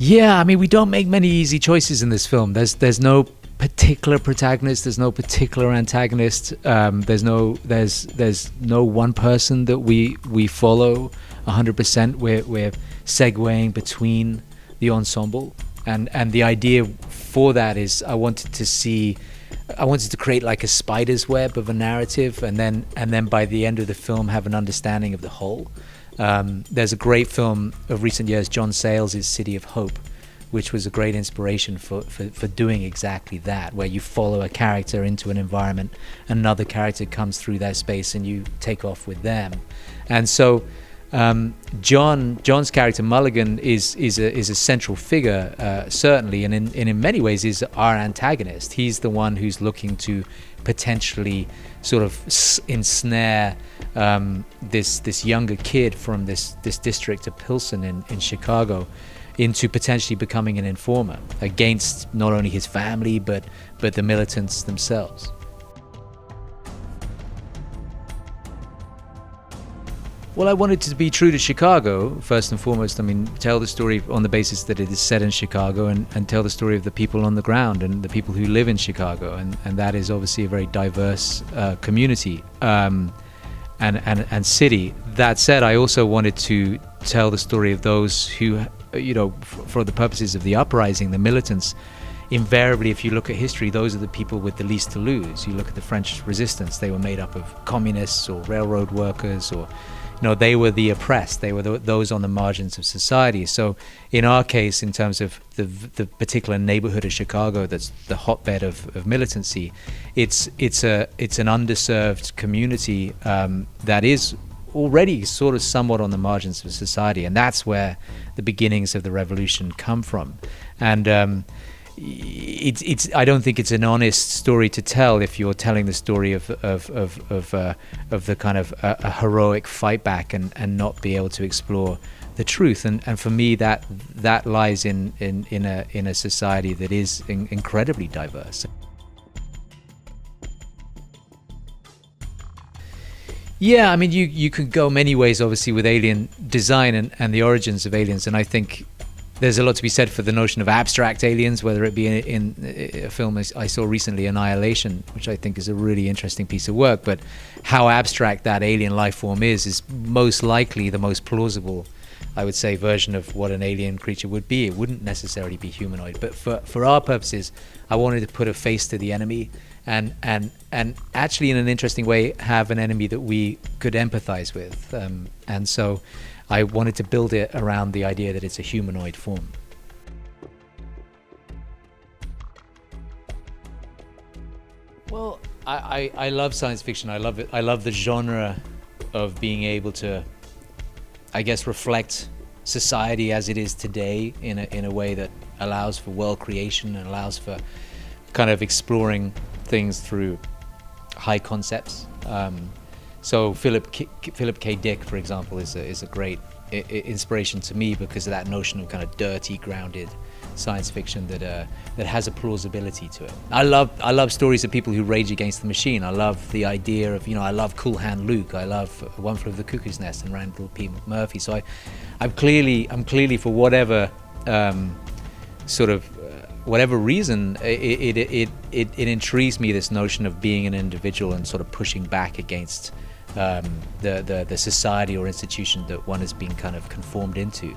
Yeah, I mean, we don't make many easy choices in this film. There's no particular protagonist. There's no particular antagonist. There's no one person that we follow 100%. We're segueing between the ensemble, and the idea for that is I wanted to create like a spider's web of a narrative, and then by the end of the film have an understanding of the whole. There's a great film of recent years, John Sayles' City of Hope, which was a great inspiration for doing exactly that, where you follow a character into an environment, another character comes through that space, and you take off with them. And so John's character Mulligan is a central figure, certainly, and in many ways is our antagonist. He's the one who's looking to potentially sort of ensnare this younger kid from this district of Pilsen in Chicago into potentially becoming an informer against not only his family but the militants themselves. Well, I wanted to be true to Chicago, first and foremost. I mean, tell the story on the basis that it is set in Chicago, and tell the story of the people on the ground and the people who live in Chicago. And that is obviously a very diverse community and city. That said, I also wanted to tell the story of those who, for the purposes of the uprising, the militants. Invariably, if you look at history, those are the people with the least to lose. You look at the French resistance, they were made up of communists or railroad workers, or they were the oppressed. They were those on the margins of society. So in our case, in terms of the particular neighborhood of Chicago that's the hotbed of militancy, it's an underserved community that is already sort of somewhat on the margins of society, and that's where the beginnings of the revolution come from. And I don't think it's an honest story to tell if you're telling the story of the kind of a heroic fight back and not be able to explore the truth. And for me, that lies in a society that is incredibly diverse. Yeah, I mean, you could go many ways, obviously, with alien design and the origins of aliens, and I think there's a lot to be said for the notion of abstract aliens, whether it be in a film I saw recently, Annihilation, which I think is a really interesting piece of work, but how abstract that alien life form is most likely the most plausible, I would say, version of what an alien creature would be. It wouldn't necessarily be humanoid, but for our purposes, I wanted to put a face to the enemy and actually, in an interesting way, have an enemy that we could empathize with. And so I wanted to build it around the idea that it's a humanoid form. Well, I love science fiction. I love it. I love the genre of being able to, I guess, reflect society as it is today in a way that allows for world creation and allows for kind of exploring things through high concepts. So Philip K. Dick, for example, is a great inspiration to me because of that notion of kind of dirty, grounded science fiction that has a plausibility to it. I love stories of people who rage against the machine. I love the idea of, I love Cool Hand Luke. I love One Flew Over the Cuckoo's Nest and Randall P. McMurphy. So I'm clearly for whatever whatever reason, it intrigues me, this notion of being an individual and sort of pushing back against the society or institution that one has been kind of conformed into.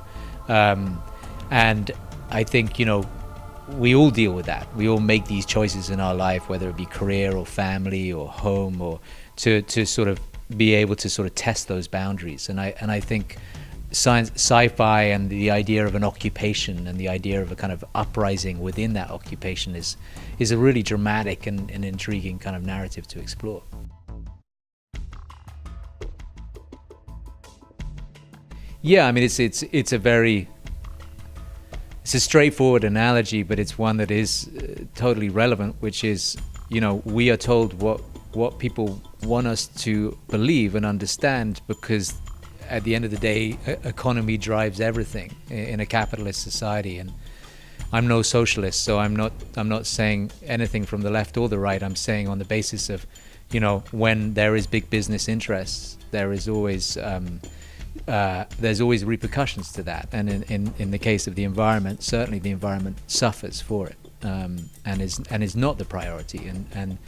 And I think, we all deal with that. We all make these choices in our life, whether it be career or family or home, or to sort of be able to sort of test those boundaries. And I think sci-fi and the idea of an occupation and the idea of a kind of uprising within that occupation is a really dramatic and intriguing kind of narrative to explore. Yeah, I mean, it's a straightforward analogy, but it's one that is totally relevant, which is, we are told what people want us to believe and understand, because at the end of the day, economy drives everything in a capitalist society. And I'm no socialist, so I'm not saying anything from the left or the right. I'm saying on the basis of, when there is big business interests, there is always there's always repercussions to that. And in the case of the environment, certainly the environment suffers for it, and is not the priority. And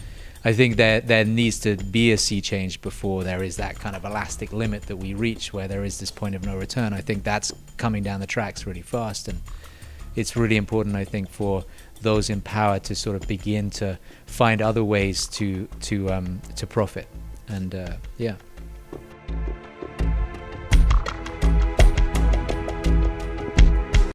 I think there needs to be a sea change before there is that kind of elastic limit that we reach where there is this point of no return. I think that's coming down the tracks really fast, and it's really important, I think, for those in power to sort of begin to find other ways to profit. And yeah.